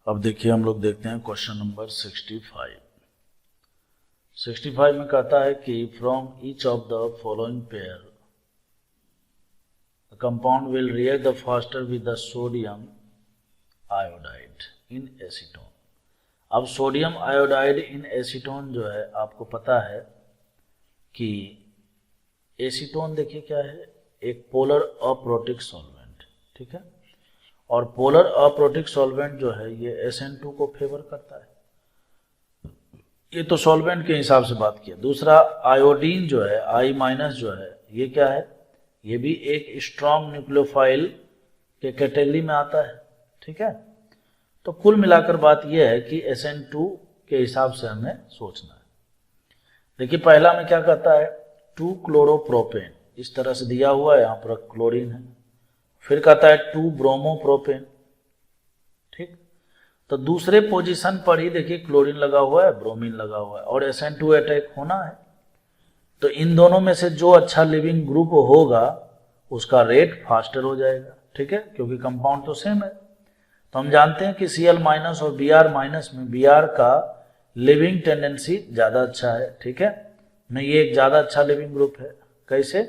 अब देखिए हम लोग देखते हैं क्वेश्चन नंबर 65। 65 में कहता है कि from each of the following pair the compound will react the faster with the sodium iodide in acetone. अब सोडियम आयोडाइड इन एसीटोन जो है आपको पता है कि एसीटोन देखिए क्या है, एक पोलर अप्रोटिक सॉल्वेंट, ठीक है। और पोलर अप्रोटिक सॉल्वेंट जो है ये SN2 को फेवर करता है। ये तो सॉल्वेंट के हिसाब से बात किया। दूसरा आयोडीन जो है I- जो है ये क्या है, ये भी एक स्ट्रॉन्ग न्यूक्लियोफाइल के कैटेगरी में आता है, ठीक है। तो कुल मिलाकर बात यह है कि SN2 के हिसाब से हमें सोचना है। देखिए पहला में क्या कहता है, 2 क्लोरोप्रोपेन, इस तरह से दिया हुआ है, यहाँ पर क्लोरीन है। फिर कहता है 2 ब्रोमोप्रोपेन, ठीक। तो दूसरे पोजीशन पर ही देखिए क्लोरीन लगा हुआ है, ब्रोमीन लगा हुआ है और SN2 अटैक होना है। तो इन दोनों में से जो अच्छा लिविंग ग्रुप होगा उसका रेट फास्टर हो जाएगा, ठीक है, क्योंकि कंपाउंड तो सेम है। तो हम जानते हैं कि Cl- और Br- में Br का लिविंग टेंडेंसी ज़्यादा अच्छा है, ठीक है। में ये एक ज़्यादा अच्छा लिविंग ग्रुप है। कैसे?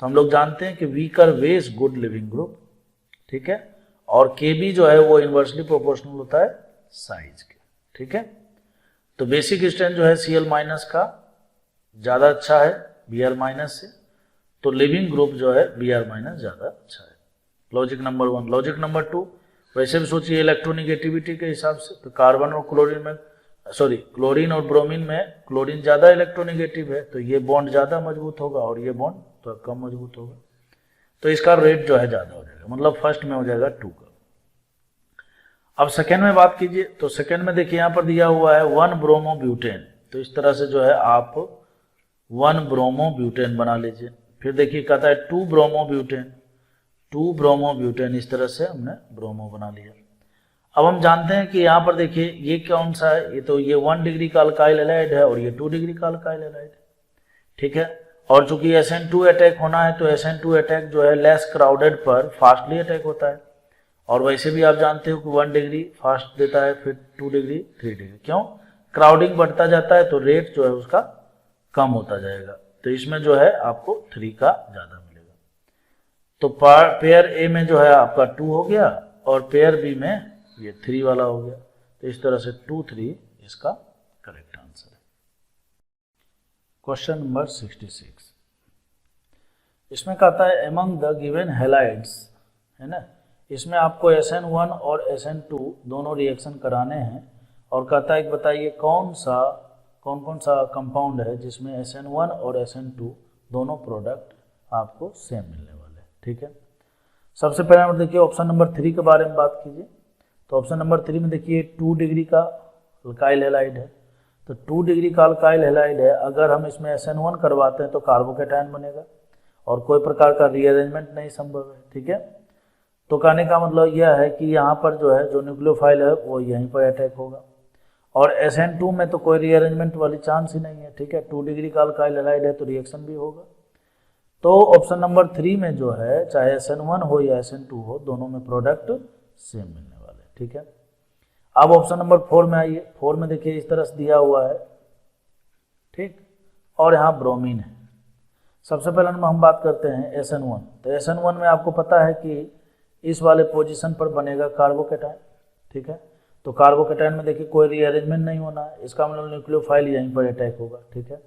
तो हम लोग जानते हैं कि weaker wage good living group, ठीक है। और Kb जो है वो इन्वर्सली प्रोपोर्शनल होता है साइज के, ठीक है। तो बेसिक स्ट्रेंथ जो है Cl- का ज़्यादा अच्छा है Br- से, तो लिविंग ग्रुप जो है Br- ज़्यादा अच्छा है। Logic number 1। लॉजिक नंबर 2, वैसे भी सोचिए इलेक्ट्रोनिगेटिविटी के हिसाब से, तो कार्बन और क्लोरीन में क्लोरीन और ब्रोमीन में क्लोरीन ज़्यादा इलेक्ट्रोनिगेटिव है, तो ये बॉन्ड ज़्यादा मजबूत होगा और ये बॉन्ड तो कम मजबूत होगा, तो इसका रेट जो है ज़्यादा हो जाएगा, मतलब फर्स्ट में हो जाएगा 2 का। अब सेकेंड में बात कीजिए, तो सेकेंड में देखिए यहाँ पर दिया हुआ है 1 ब्रोमोब्यूटेन, तो इस तरह से जो है आप 1 ब्रोमोब्यूटेन बना लीजिए। फिर देखिए कहता है 2 ब्रोमोब्यूटेन, 2 ब्रोमोब्यूटेन, इस तरह से हमने ब्रोमो बना लिया। अब हम जानते हैं कि यहाँ पर देखिए ये कौन सा है, ये तो ये 1 डिग्री का अल्काइल हैलाइड है और ये 2 डिग्री का अल्काइल हैलाइड है, ठीक है। और चूंकि SN2 अटैक होना है तो SN2 अटैक जो है लेस क्राउडेड पर फास्टली अटैक होता है। और वैसे भी आप जानते हो कि 1 डिग्री फास्ट देता है, फिर 2 डिग्री, 3 डिग्री, क्यों? क्राउडिंग बढ़ता जाता है तो रेट जो है उसका कम होता जाएगा। तो इसमें जो है आपको 3 का ज़्यादा मिलेगा। तो पेयर ए में जो है आपका 2 हो गया और पेयर बी में ये 3 वाला हो गया। तो इस तरह से 2, 3 इसका करेक्ट आंसर है। क्वेश्चन नंबर 66, इसमें कहता है एमंग द गिवन हैलाइड्स, है ना, इसमें आपको SN1 और SN2 दोनों रिएक्शन कराने हैं और कहता है कि बताइए कौन कौन सा कंपाउंड है जिसमें SN1 और SN2 दोनों प्रोडक्ट आपको सेम मिलने वाले हैं, ठीक है। सबसे पहले नंबर देखिए ऑप्शन नंबर 3 के बारे में बात कीजिए। तो ऑप्शन नंबर 3 में देखिए 2 डिग्री का अल्काइल हैलाइड है, तो 2 डिग्री का अल्काइल हैलाइड है, अगर हम इसमें SN1 करवाते हैं तो कार्बोकेटायन बनेगा और कोई प्रकार का रीअरेंजमेंट नहीं संभव है, ठीक है। तो कहने का मतलब यह है कि यहाँ पर जो है जो न्यूक्लियोफाइल है वो यहीं पर अटैक होगा और SN2 में तो कोई रीअरेंजमेंट वाली चांस ही नहीं है, ठीक है। 2 डिग्री का अल्काइल हैलाइड है तो रिएक्शन भी होगा। तो ऑप्शन नंबर 3 में जो है चाहे SN1 हो या SN2 हो, दोनों में प्रोडक्ट सेम मिलने वाले, ठीक है। अब ऑप्शन नंबर 4 में आइए। 4 में देखिए इस तरह से दिया हुआ है, ठीक, और यहाँ ब्रोमीन है। सबसे पहले हम बात करते हैं SN1। तो SN1 में आपको पता है कि इस वाले पोजीशन पर बनेगा कार्बोकेटायन, ठीक है। तो कार्बोकेटायन में देखिए कोई रीअरेंजमेंट नहीं होना है, इसका मतलब न्यूक्लियोफाइल यहीं पर अटैक होगा, ठीक है।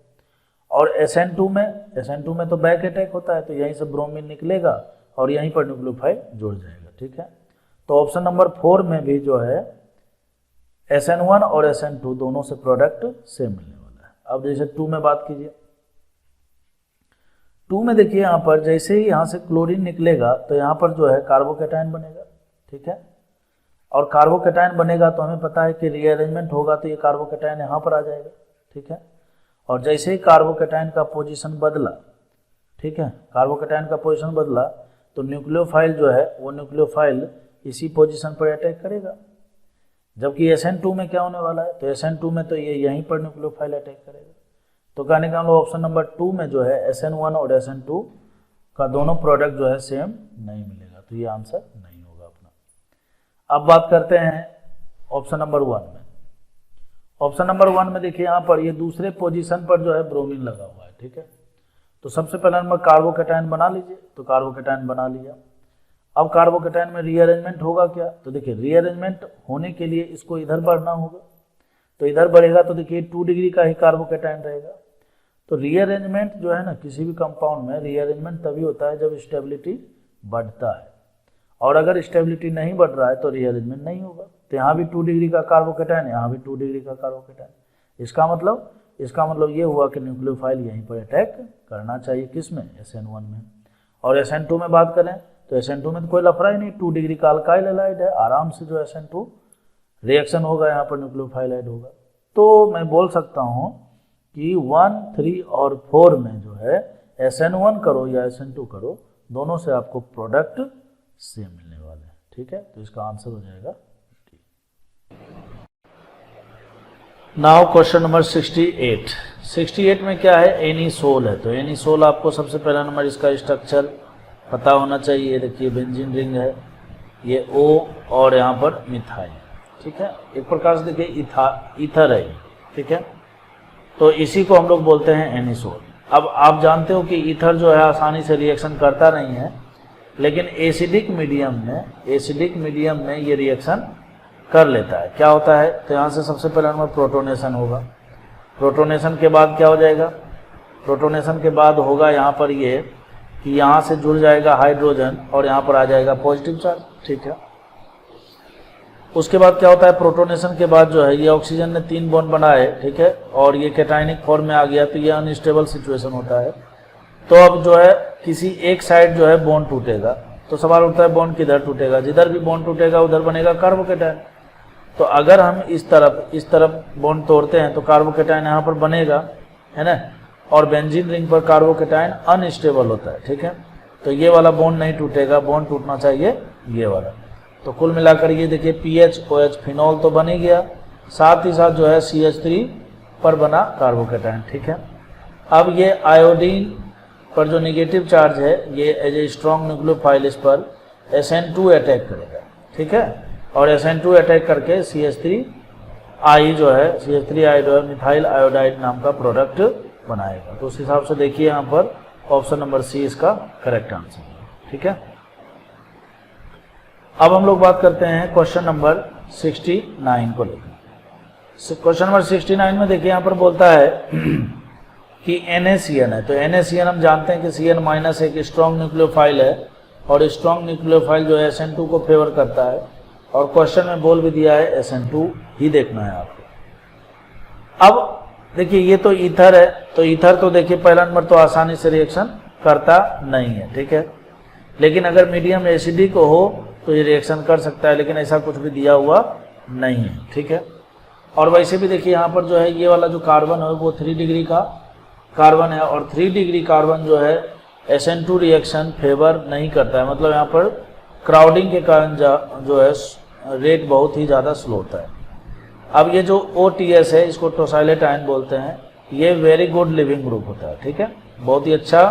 और SN2 में तो बैक अटैक होता है, तो यहीं से ब्रोमीन निकलेगा और यहीं पर न्यूक्लियोफाइल जुड़ जाएगा, ठीक है। तो ऑप्शन नंबर 4 में भी जो है SN1 और SN2 दोनों से प्रोडक्ट सेम मिलने वाला है। अब जैसे 2 में बात कीजिए, 2 में देखिए यहाँ पर जैसे ही यहाँ से क्लोरीन निकलेगा तो यहाँ पर जो है कार्बोकेटायन बनेगा, ठीक है। और कार्बोकेटायन बनेगा तो हमें पता है कि रीअरेंजमेंट होगा तो ये कार्बोकेटायन यहाँ पर आ जाएगा, ठीक है। और जैसे ही कार्बोकेटायन का पोजीशन बदला, ठीक है, कार्बोकेटायन का पोजीशन बदला तो न्यूक्लियोफाइल जो है वो न्यूक्लियोफाइल इसी पोजीशन पर अटैक करेगा। जबकि SN2 में क्या होने वाला है, तो SN2 में तो ये यहीं पर न्यूक्लियोफाइल अटैक करेगा। तो कहने का हम लोग ऑप्शन नंबर 2 में जो है SN1 और SN2 का दोनों प्रोडक्ट जो है सेम नहीं मिलेगा, तो ये आंसर नहीं होगा अपना। अब बात करते हैं ऑप्शन नंबर 1 में। ऑप्शन नंबर 1 में देखिए यहाँ पर ये दूसरे पोजीशन पर जो है ब्रोमीन लगा हुआ है, ठीक है। तो सबसे पहला नंबर कार्बोकेटायन बना लीजिए, तो कार्बोकेटायन बना लिया। अब कार्बोकेटायन में रीअरेंजमेंट होगा क्या, तो देखिए रीअरेंजमेंट होने के लिए इसको इधर बढ़ना होगा, तो इधर बढ़ेगा तो देखिए 2 डिग्री का ही कार्बोकेटायन रहेगा। तो रीअरेंजमेंट जो है ना किसी भी कंपाउंड में रीअरेंजमेंट तभी होता है जब स्टेबिलिटी बढ़ता है, और अगर स्टेबिलिटी नहीं बढ़ रहा है तो रीअरेंजमेंट नहीं होगा। तो यहाँ भी 2 डिग्री का कार्बोकेटायन, यहाँ भी 2 डिग्री का कार्बोकेटायन। इसका मतलब ये हुआ कि न्यूक्लियोफाइल यहीं पर अटैक करना चाहिए, किस में, SN1 में। और SN2 में बात करें तो SN2 में तो कोई लफड़ा ही नहीं, 2 डिग्री का अल्काइल हैलाइड है, आराम से जो SN2 रिएक्शन होगा, यहाँ पर न्यूक्लियोफाइल ऐड होगा। तो मैं बोल सकता हूँ कि 1, 3 और 4 में जो है SN1 करो या SN2 करो, दोनों से आपको प्रोडक्ट सेम मिलने वाले हैं, ठीक है। तो इसका आंसर हो जाएगा डी। नाउ क्वेश्चन नंबर 68 में क्या है, एनीसोल है। तो एनीसोल आपको सबसे पहला नंबर इसका स्ट्रक्चर पता होना चाहिए। देखिए बेंजीन रिंग है, ये O और यहाँ पर मिथाइल, ठीक है। एक प्रकार से देखिए ईथर है, ठीक है। तो इसी को हम लोग बोलते हैं एनीसोल। अब आप जानते हो कि ईथर जो है आसानी से रिएक्शन करता नहीं है, लेकिन एसिडिक मीडियम में ये रिएक्शन कर लेता है। क्या होता है, तो यहाँ से सबसे पहला नंबर प्रोटोनेशन होगा। प्रोटोनेशन के बाद क्या हो जाएगा, प्रोटोनेशन के बाद होगा यहाँ पर ये कि यहाँ से जुड़ जाएगा हाइड्रोजन और यहाँ पर आ जाएगा पॉजिटिव चार्ज, ठीक है। उसके बाद क्या होता है, प्रोटोनेशन के बाद जो है ये ऑक्सीजन ने 3 बॉन्ड बनाए, ठीक है, और ये कैटायनिक फॉर्म में आ गया, तो ये अनस्टेबल सिचुएशन होता है। तो अब जो है किसी एक साइड जो है बॉन्ड टूटेगा, तो सवाल उठता है बॉन्ड किधर टूटेगा, जिधर भी बॉन्ड टूटेगा उधर बनेगा कार्बोकेटायन। तो अगर हम इस तरफ बॉन्ड तोड़ते हैं तो कार्बोकेटायन यहाँ पर बनेगा, है ना, और बेंजीन रिंग पर कार्बोकेटायन अनस्टेबल होता है, ठीक है। तो ये वाला बॉन्ड नहीं टूटेगा, बॉन्ड टूटना चाहिए ये वाला। तो कुल मिलाकर ये देखिए PHOH फिनॉल तो बन ही गया, साथ ही साथ जो है CH3 पर बना कार्बोकेटायन, ठीक है। अब ये आयोडीन पर जो नेगेटिव चार्ज है ये एज ए स्ट्रॉन्ग न्यूक्लियोफाइल इस पर SN2 अटैक करेगा, ठीक है, और SN2 अटैक करके CH3I जो है मिथाइल आयोडाइड नाम का प्रोडक्ट बनाएगा। तो उस हिसाब से देखिए यहाँ पर ऑप्शन नंबर C इसका करेक्ट आंसर है, ठीक है। अब हम लोग बात करते हैं क्वेश्चन नंबर 69 को लेकर। क्वेश्चन नंबर 69 में देखिए यहाँ पर बोलता है कि NaCN है। तो NaCN हम जानते हैं कि CN- एक स्ट्रॉन्ग न्यूक्लियोफाइल है, और स्ट्रॉन्ग न्यूक्लियोफाइल जो है SN2 को फेवर करता है, और क्वेश्चन में बोल भी दिया है SN2 ही देखना है आपको। अब देखिए ये तो ईथर है, तो ईथर तो देखिए पहला नंबर तो आसानी से रिएक्शन करता नहीं है, ठीक है। लेकिन अगर मीडियम एसिडिक हो तो ये रिएक्शन कर सकता है, लेकिन ऐसा कुछ भी दिया हुआ नहीं है, ठीक है। और वैसे भी देखिए यहाँ पर जो है ये वाला जो कार्बन है वो 3 डिग्री का कार्बन है, और 3 डिग्री कार्बन जो है SN2 रिएक्शन फेवर नहीं करता है। मतलब यहाँ पर क्राउडिंग के कारण जो है रेट बहुत ही ज़्यादा स्लो होता है। अब ये जो OTS है इसको टोसाइलेट आयन बोलते हैं, ये वेरी गुड लिविंग ग्रुप होता है, ठीक है, बहुत ही अच्छा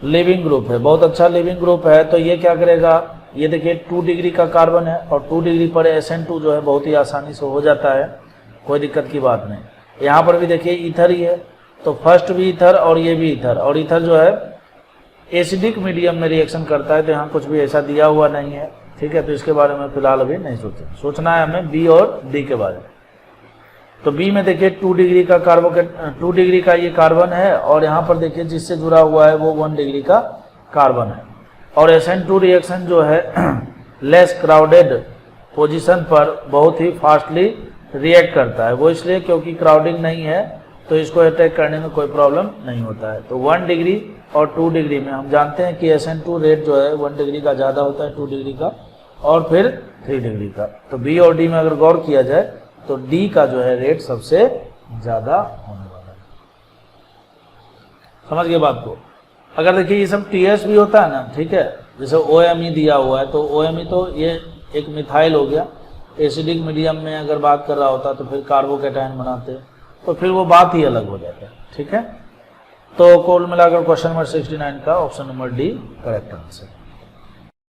लिविंग ग्रुप है, बहुत अच्छा लिविंग ग्रुप है। तो ये क्या करेगा, ये देखिए 2 डिग्री का कार्बन है, और 2 डिग्री पर SN2 जो है बहुत ही आसानी से हो जाता है, कोई दिक्कत की बात नहीं। यहाँ पर भी देखिए ईथर ही है, तो फर्स्ट भी ईथर और ये भी ईथर, और ईथर जो है एसिडिक मीडियम में रिएक्शन करता है, तो यहाँ कुछ भी ऐसा दिया हुआ नहीं है, ठीक है। तो इसके बारे में फिलहाल अभी नहीं सोचना है हमें B और D के बारे में। तो B में देखिए 2 डिग्री का 2 डिग्री का ये कार्बन है, और यहाँ पर देखिए जिससे जुड़ा हुआ है वो 1 डिग्री का कार्बन है, और SN2 रिएक्शन जो है लेस क्राउडेड पोजीशन पर बहुत ही फास्टली रिएक्ट करता है। वो इसलिए क्योंकि क्राउडिंग नहीं है, तो इसको अटैक करने में कोई प्रॉब्लम नहीं होता है। तो 1 डिग्री और 2 डिग्री में हम जानते हैं कि SN2 रेट जो है 1 डिग्री का ज़्यादा होता है 2 डिग्री का, और फिर 3 डिग्री का। तो B और D में अगर गौर किया जाए तो D का जो है रेट सबसे ज़्यादा होने वाला है। समझ गए बात को। अगर देखिए ये सब TS भी होता है ना, ठीक है, जैसे OMe दिया हुआ है, तो OMe तो ये एक मिथाइल हो गया, एसिडिक मीडियम में अगर बात कर रहा होता तो फिर कार्बोकेटायन बनाते, तो फिर वो बात ही अलग हो जाता है, ठीक है। तो कुल मिलाकर क्वेश्चन नंबर 69 का option number D correct answer.